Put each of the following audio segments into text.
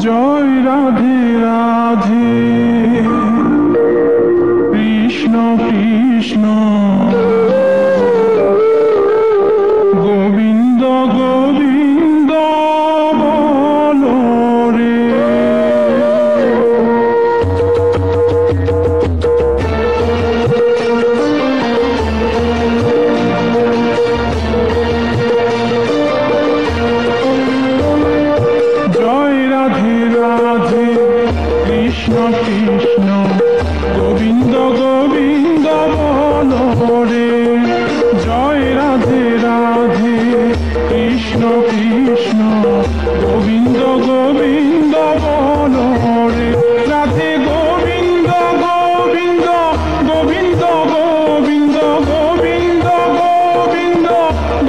জয় রাধে রাধে কৃষ্ণ কৃষ্ণ গোবিন্দ গোবিন্দ বলো রে। জয় রাধে রাধে কৃষ্ণ কৃষ্ণ গোবিন্দ গোবিন্দ বলো রে। জয় রাধে রাধে কৃষ্ণ কৃষ্ণ গোবিন্দ গোবিন্দ বলো রে। রাধে গোবিন্দ গোবিন্দ গোবিন্দ গোবিন্দ গোবিন্দ গোবিন্দ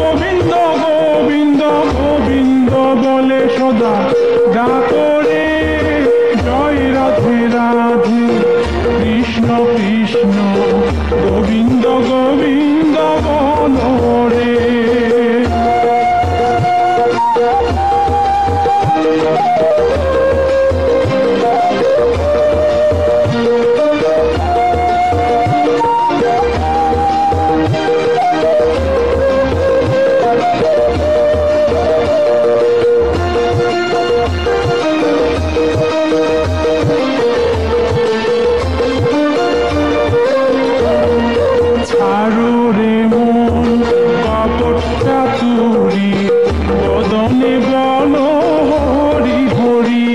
গোবিন্দ গোবিন্দ গোবিন্দ বলে সদা ডাকো রে। জয় রাধে রাধে কৃষ্ণ কৃষ্ণ গোবিন্দ গোবিন্দ বলো রে। ছাড়ো রে মন কপট চাতুরি বদনে বলো হরি হরি।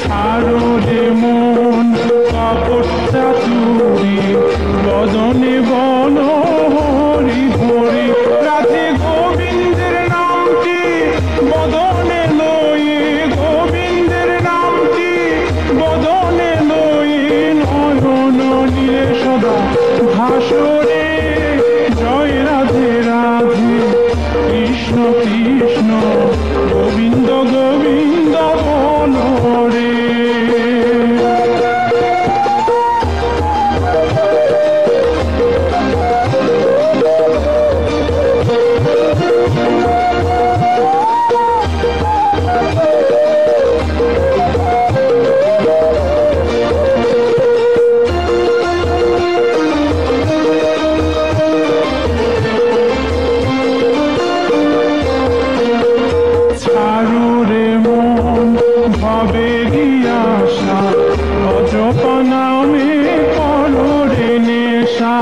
ছাড়ো রে মন কপট চাতুরি বদনে বলো হরি হরি। রাধে গোবিন্দের নামটি বদনে লয়ে গোবিন্দের নামটি বদনে লয়ে নয়ন নীলে সদা ভাসরে। জয় রাধে রাধে কৃষ্ণ কৃষ্ণ গোবিন্দ গোবিন্দ বলো রে। ছাড়ো রে মন ভবেরই আশা অজপা নামে করো রে নেশা।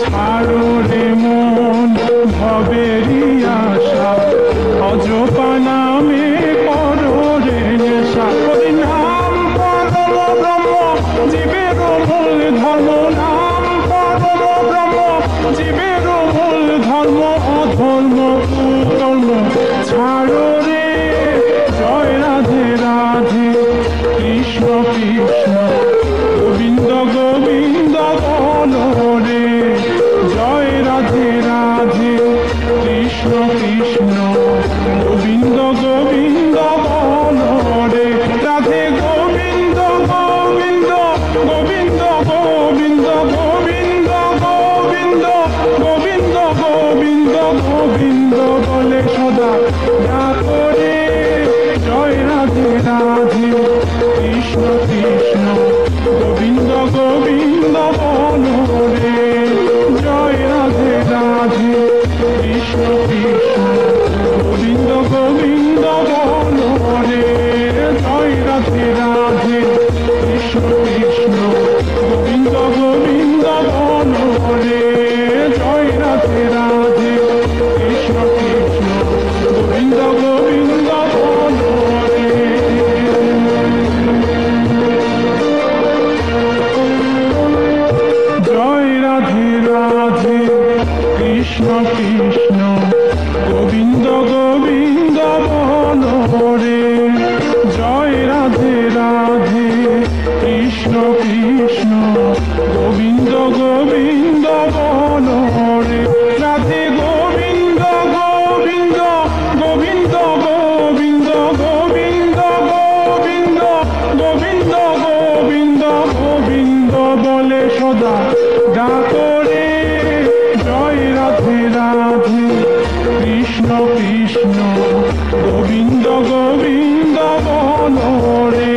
ছাড়ো রে মন ভবেরই আশা অজপা নামে করো রে নেশা। ওই নাম পরম ব্রহ্ম জীবের মূল ধর্ম। নাম পরম ব্রহ্ম জীবের মূল ধর্ম অধর্ম কুকর্ম ছাড়ো রে। জয় রাধে রাধে কৃষ্ণ কৃষ্ণ গোবিন্দ গোবিন্দ বলো রে। জয় রাধে রাধে কৃষ্ণ কৃষ্ণ গোবিন্দ গোবিন্দ বলো রে। রাধে গোবিন্দ গোবিন্দ গোবিন্দ গোবিন্দ গোবিন্দ গোবিন্দ গোবিন্দ গোবিন্দ গোবিন্দ বলে সদা ডাকো রে। জয় রাধে রাধে কৃষ্ণ কৃষ্ণ গোবিন্দ গোবিন্দ বলো রে। জয় রাধে রাধে কৃষ্ণ কৃষ্ণ গোবিন্দ গোবিন্দ বলো রে। জয় রাধে রাধে কৃষ্ণ কৃষ্ণ গোবিন্দ গোবিন্দ বলো রে। জয় রাধে রাধে কৃষ্ণ কৃষ্ণ গোবিন্দ গোবিন্দ বলো রে। জয় রাধে রাধে কৃষ্ণ কৃষ্ণ গোবিন্দ গোবিন্দ বলো রে। জয় রাধে রাধে কৃষ্ণ কৃষ্ণ গোবিন্দ গোবিন্দ বলো রে। রাধে গোবিন্দ গোবিন্দ গোবিন্দ গোবিন্দ গোবিন্দ গোবিন্দ গোবিন্দ গোবিন্দ গোবিন্দ বলে সদা ডাকো রে। কৃষ্ণ গোবিন্দ গোবিন্দ বনরে।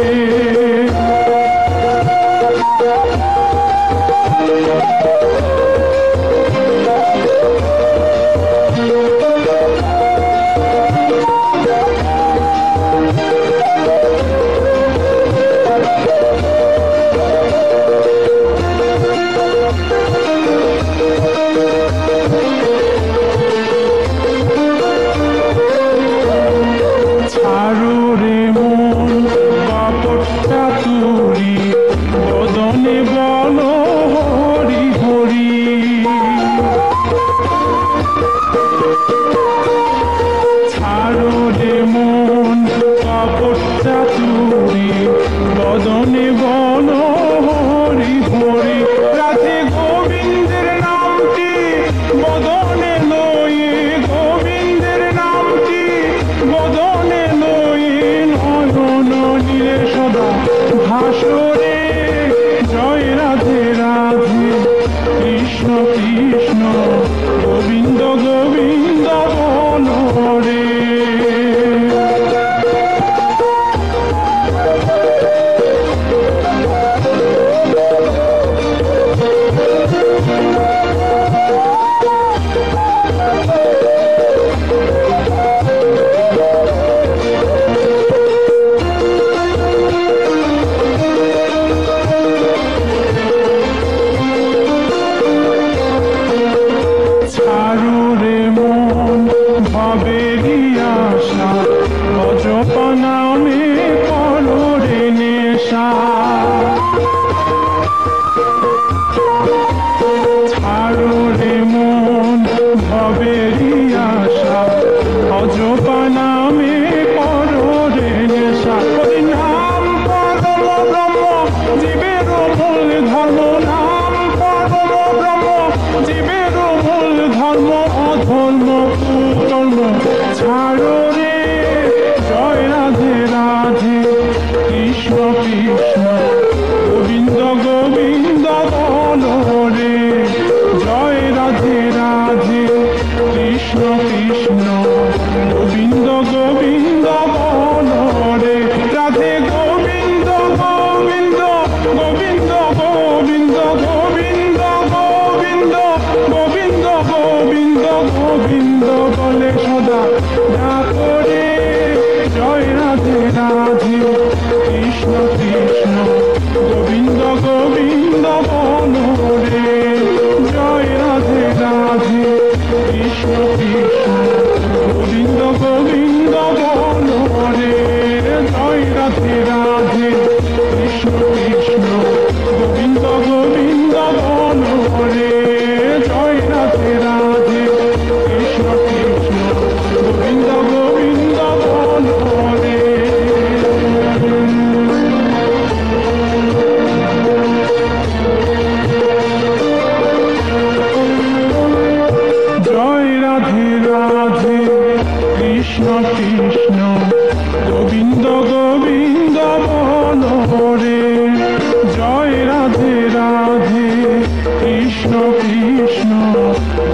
বদনে বন হরি হরি রাধে গোবিন্দের নামটি বদনে লয়ে, গোবিন্দের নামটি বদনে লয়ে নয়ন নীলে সদা ভাসরে। জয় রাধে রাধে কৃষ্ণ কৃষ্ণ গোবিন্দ গোবিন্দ বনরে। নামে কররে নেশা, ছাড়ো রে মন ভবেরি আশা, অজপা নামে কররে নেশা। নাম পরম ব্রহ্ম জীবের মূল ধর্ম, নাম পরম ব্রহ্ম জীবের মূল ধর্ম, অধর্ম কুকর্ম ছাড়ো রে। জয় রাধে রাধে কৃষ্ণ কৃষ্ণ গোবিন্দ গোবিন্দ বনরে। জয় রাধে রাধে কৃষ্ণ কৃষ্ণ গোবিন্দ গোবিন্দ বনরে। রাধে গোবিন্দ গোবিন্দ গোবিন্দ গোবিন্দ গোবিন্দ গোবিন্দ গোবিন্দ গোবিন্দ গোবিন্দ বলে সদা ডাকরে। জয় রাধে রাধে কৃষ্ণ কৃষ্ণ গোবিন্দ গোবিন্দ বনরে। জয় রাধে রাধে কৃষ্ণ কৃষ্ণ গোবিন্দ গোবিন্দ বনরে। জয় রাধে রাধে কৃষ্ণ কৃষ্ণ গোবিন্দ গোবিন্দ বনরে। জয় রাধে রাধে কৃষ্ণ কৃষ্ণ গোবিন্দ গোবিন্দ বনরে। জয় রাধে রাধে কৃষ্ণ কৃষ্ণ গোবিন্দ গোবিন্দ বনরে। জয় রাধে রাধে কৃষ্ণ কৃষ্ণ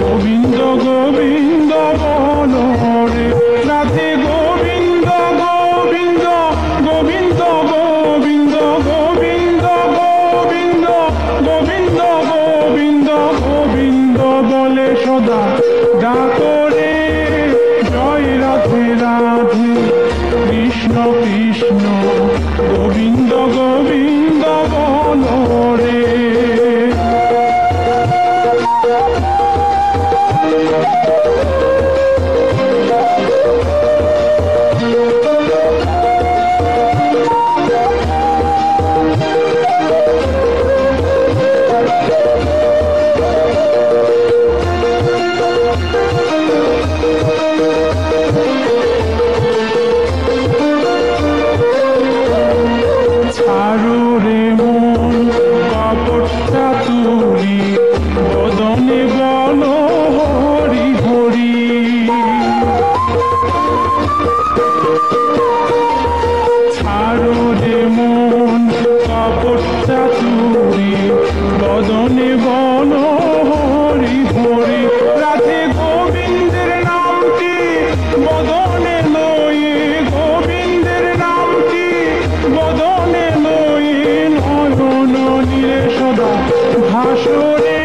গোবিন্দ গোবিন্দ বনরে। রাধে গোবিন্দ গোবিন্দ গোবিন্দ গোবিন্দ গোবিন্দ গোবিন্দ গোবিন্দ গোবিন্দ গোবিন্দ বলে সদা ডাকরে। জয় রাধে রাধে কৃষ্ণ কৃষ্ণ গোবিন্দ গোবিন্দ বনরে। ছাড়ো রে মন কপটটা তুলি বদনে বল হরি হরি। ছাড়ো রে মন কপটটা তুলি বদনে বল হরি হরি। রাধে গোবিন্দের নামটি বদ ভাসরে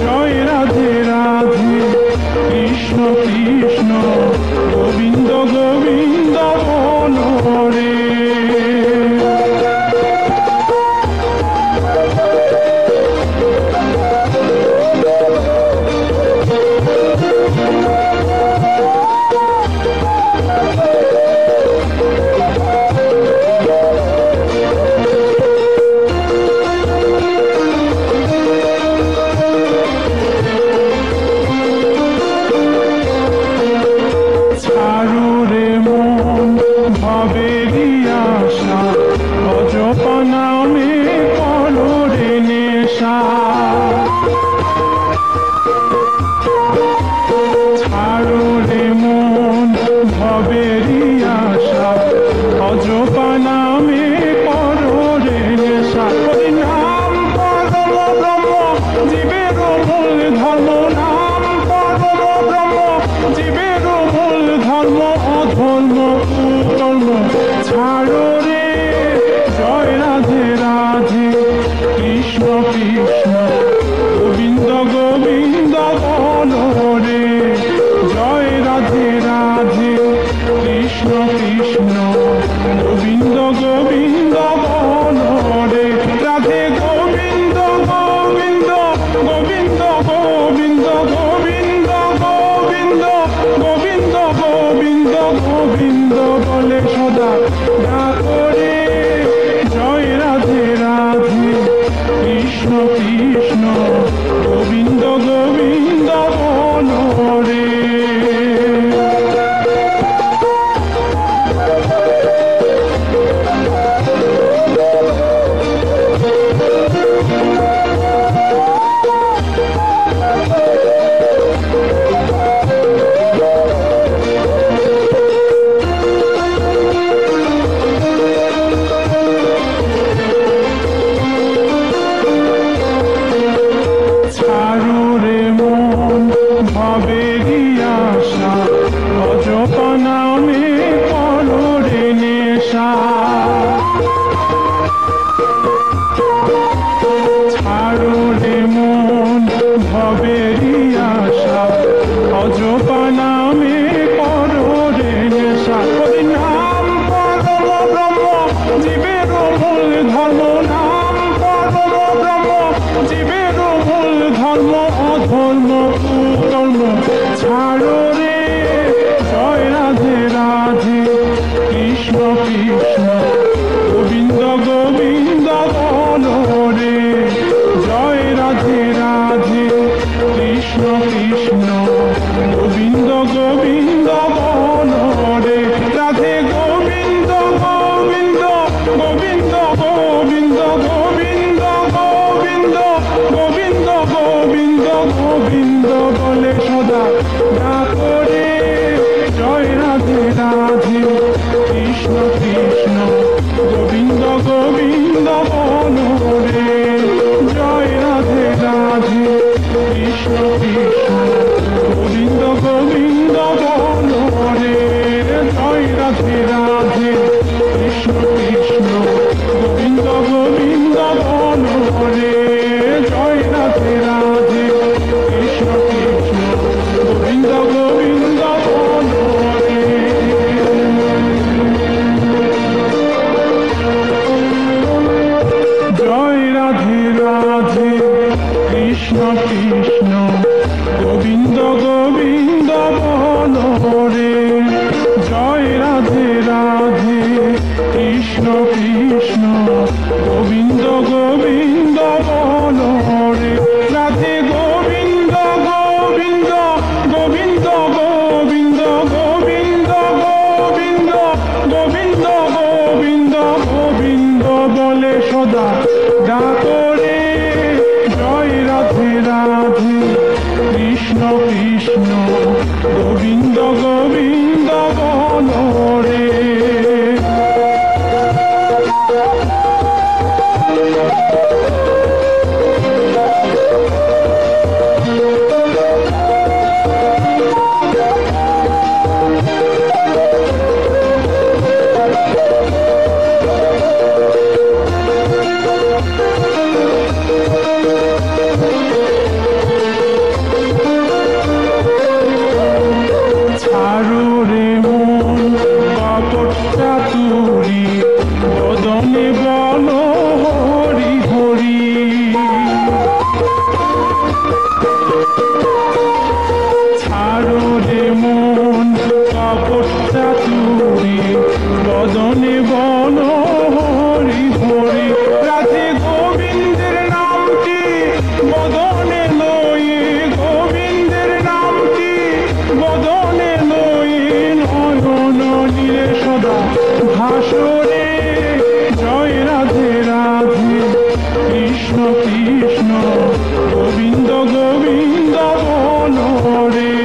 জয় রাধে রাধে কৃষ্ণ কৃষ্ণ গোবিন্দ গোবিন্দ বলো রে। কৃষ্ণ গোবিন্দ গোবিন্দ বলো রে।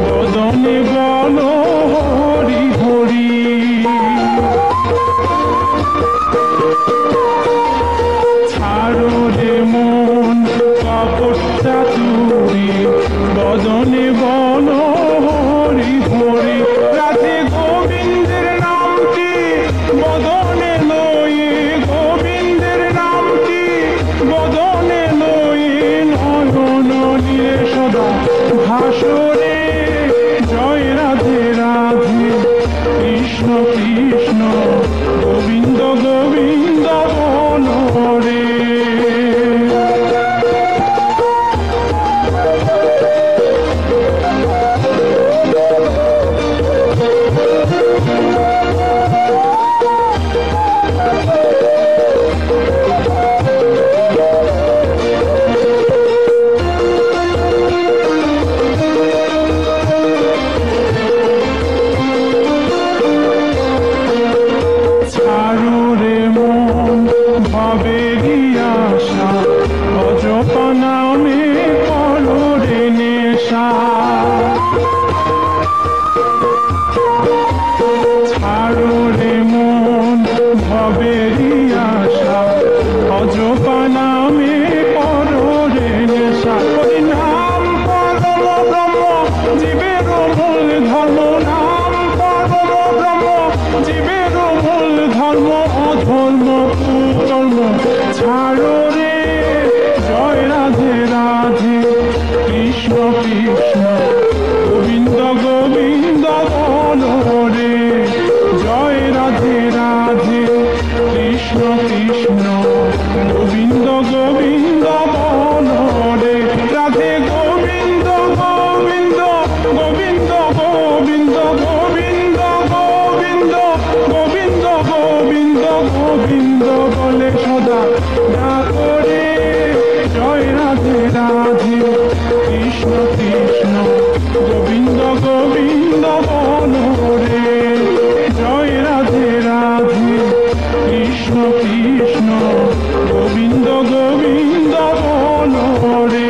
বদনে বলো হরি হরি। ছাড়ো রে জয় রাধে রাধে কৃষ্ণ কৃষ্ণ গোবিন্দ গোবিন্দ বলো রে জয় রাধে রাধে কৃষ্ণ কৃষ্ণ গোবিন্দ গোবিন্দ বলো রে রাধে গোবিন্দ গোবিন্দ গোবিন্দ গোবিন্দ গোবিন্দ গোবিন্দ গোবিন্দ গোবিন্দ গোবিন্দ বলে সদা ডাকো রে জয় রাধে রাধে কৃষ্ণ কৃষ্ণ গোবিন্দ গোবিন্দ বলো রে জয় রাধে রাধে কৃষ্ণ কৃষ্ণ গোবিন্দ গোবিন্দ বলো রে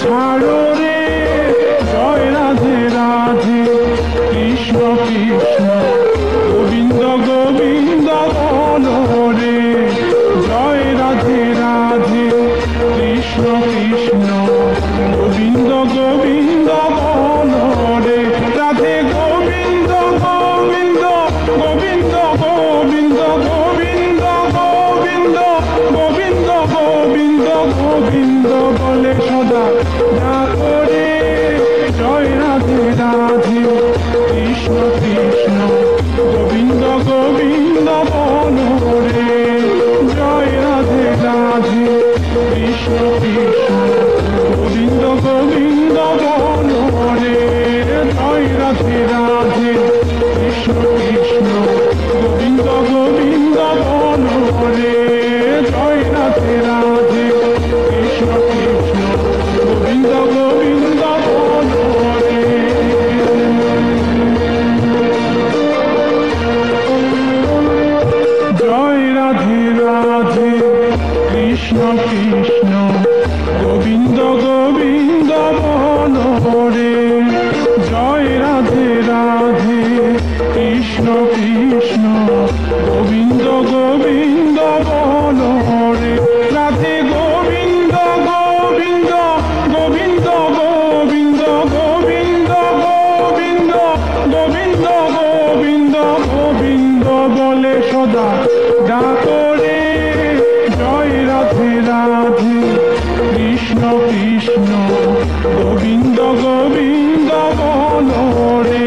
ছাড়ো রে জয় রাধে রাধে কৃষ্ণ কৃষ্ণ গোবিন্দ গোবিন্দ বলো রে জয় রাধে রাধে কৃষ্ণ কৃষ্ণ গোবিন্দ গোবিন্দ বলো রে রাধে গোবিন্দ গোবিন্দ গোবিন্দ গোবিন্দ গোবিন্দ গোবিন্দ গোবিন্দ গোবিন্দ গোবিন্দ বলে সদা ডাকো রে জয় রাধে রাধে কৃষ্ণ কৃষ্ণ গোবিন্দ গোবিন্দ বলো রে জয় রাধে রাধে কৃষ্ণ কৃষ্ণ গোবিন্দ গোবিন্দ বলো রে জয় রাধে রাধে কৃষ্ণ কৃষ্ণ গোবিন্দ গোবিন্দ বলো রে জয় রাধে রাধে কৃষ্ণ কৃষ্ণ গোবিন্দ গোবিন্দ বলো রে জয় রাধে রাধে কৃষ্ণ কৃষ্ণ গোবিন্দ গোবিন্দ বলো রে জয় রাধে রাধে কৃষ্ণ কৃষ্ণ গোবিন্দ গোবিন্দ বলো রে রাধে গোবিন্দ গোবিন্দ গোবিন্দ গোবিন্দ গোবিন্দ গোবিন্দ গোবিন্দ গোবিন্দ গোবিন্দ বলে সদা ডাকো রে জয় রাধে রাধে কৃষ্ণ কৃষ্ণ গোবিন্দ গোবিন্দ বলো রে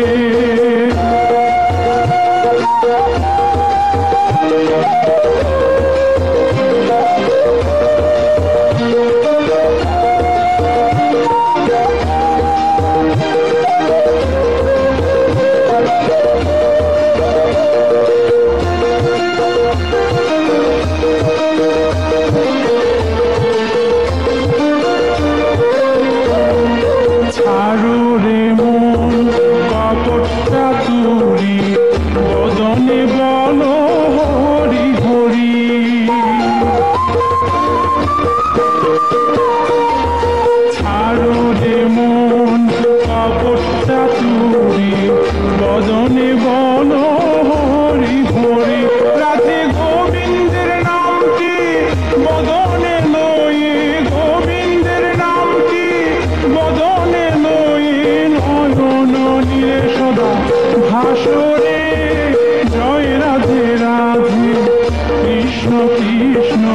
ছাড়ো রে মন কপটটা তুরি বদনে বলো হরি হরি ছাড়ো রে মন কপটটা তুরি বদনে বলো হরি হরি রাধে গোবিন্দের নামটি বদনে লয়ে গোবিন্দের নামটি বদনে লয়ে নয়ন নীলে সদা ভাসরে জয় রাধে রাধে কৃষ্ণ কৃষ্ণ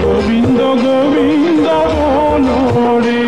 গোবিন্দ গোবিন্দ বলো রে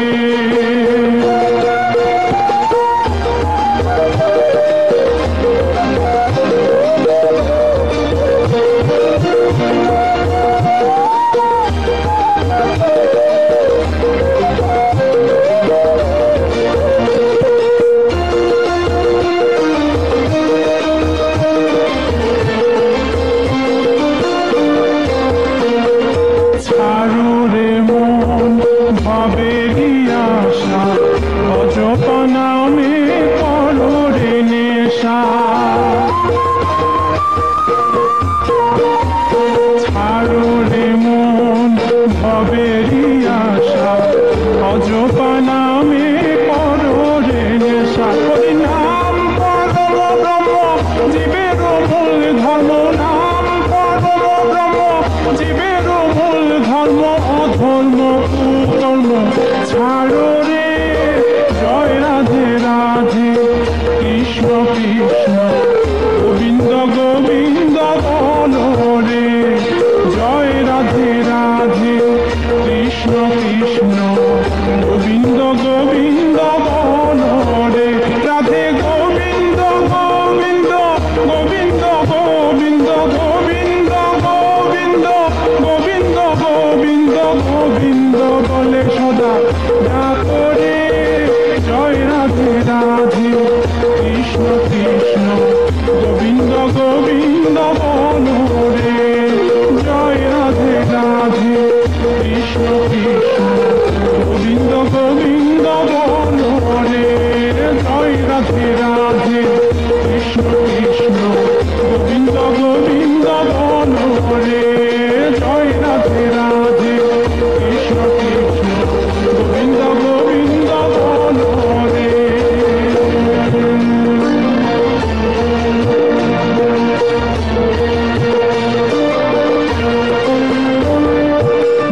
কৃষ্ণ গোবিন্দ গোবিন্দ বলো রে জয় রাধে রাধে কৃষ্ণ কৃষ্ণ গোবিন্দ গোবিন্দ বলো রে রাধে গোবিন্দ গোবিন্দ গোবিন্দ গোবিন্দ গোবিন্দ গোবিন্দ গোবিন্দ গোবিন্দ গোবিন্দ বলে সদা ডাকো রে জয় রাধে রাধে কৃষ্ণ কৃষ্ণ গোবিন্দ গোবিন্দ বলো রে জয় রাধে রাধে কৃষ্ণ কৃষ্ণ গোবিন্দ গোবিন্দ বলো রে জয় রাধে রাধে কৃষ্ণ কৃষ্ণ গোবিন্দ গোবিন্দ বলো রে জয় রাধে রাধে কৃষ্ণ কৃষ্ণ গোবিন্দ গোবিন্দ বলো রে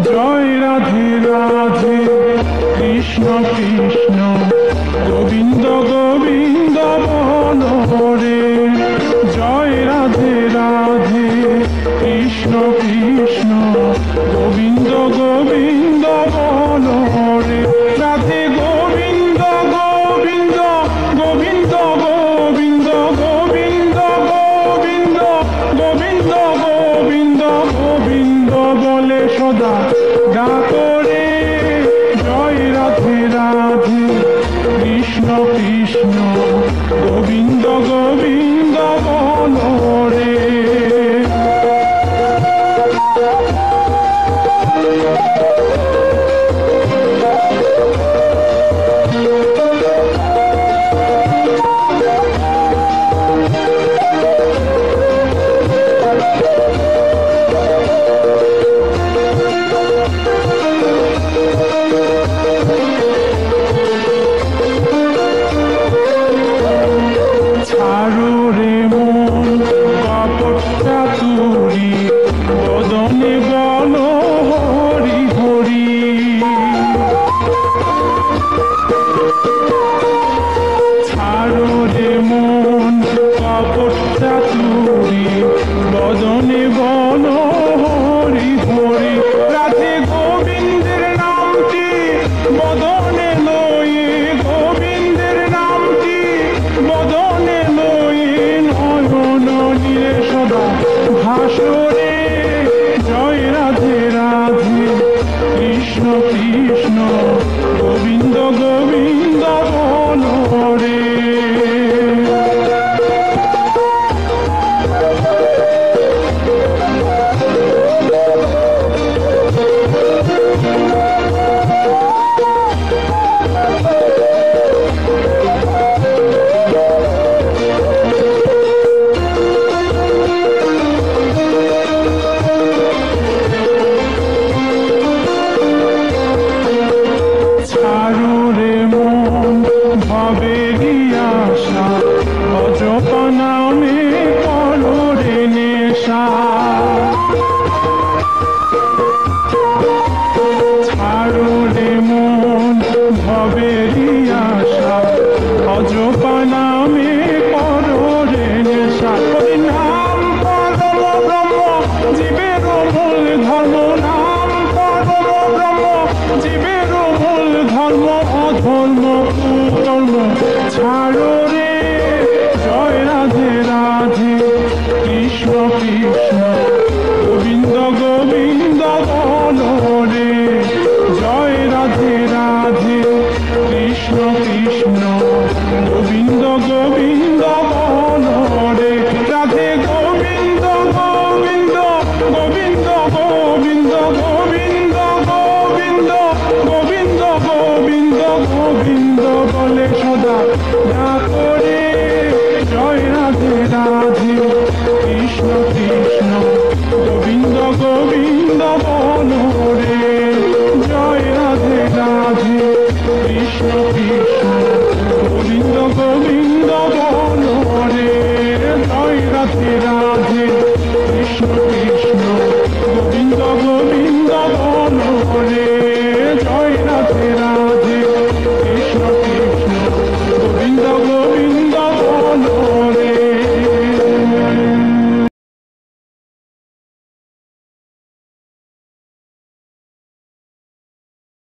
জয় রাধে রাধে কৃষ্ণ কৃষ্ণ গোবিন্দ গোবিন্দ বলো রে জয় রাধে রাধে কৃষ্ণ কৃষ্ণ গোবিন্দ গোবিন্দ বলো রে রাধে গোবিন্দ গোবিন্দ গোবিন্দ গোবিন্দ গোবিন্দ গোবিন্দ গোবিন্দ গোবিন্দ গোবিন্দ বলে সদা ডাকো রে জয় রাধে রাধে কৃষ্ণ কৃষ্ণ গোবিন্দ গোবিন্দ বলো রে ছাড়ো রে মন কপটটা তুরি বদনে বলো হরি হরি ছাড়ো রে মন কপটটা তুরি বদনে বলো হরি হরি রাধে গোবিন্দের নামটি বদনে লয়ে গোবিন্দের নামটি বদনে লয়ে নয়ন নীলে সদা ভাসরে জয় রাধে রাধে কৃষ্ণ কৃষ্ণ গোবিন্দ গোবিন্দ বলো রে ছাড়ো রে মন ভবেরি আশা অজপা নামে করো রে নেশা ছাড়ো রে মন ভবেরি আশা অজপা নামে করো রে নেশা ওই নাম পরম ব্রহ্ম জীবের মূল ধর্ম নাম পরম ব্রহ্ম জীবের মূল ধর্ম অধর্ম কুকর্ম ছাড়ো রে জয় রাধে রাধে কৃষ্ণ কৃষ্ণ গোবিন্দ গোবিন্দ বলো রে জয় রাধে রাধে কৃষ্ণ কৃষ্ণ গোবিন্দ গোবিন্দ বলো রে রাধে গোবিন্দ গোবিন্দ গোবিন্দ গোবিন্দ গোবিন্দ গোবিন্দ গোবিন্দ গোবিন্দ গোবিন্দ বলে সদা ডাকো রে জয় রাধে রাধে কৃষ্ণ কৃষ্ণ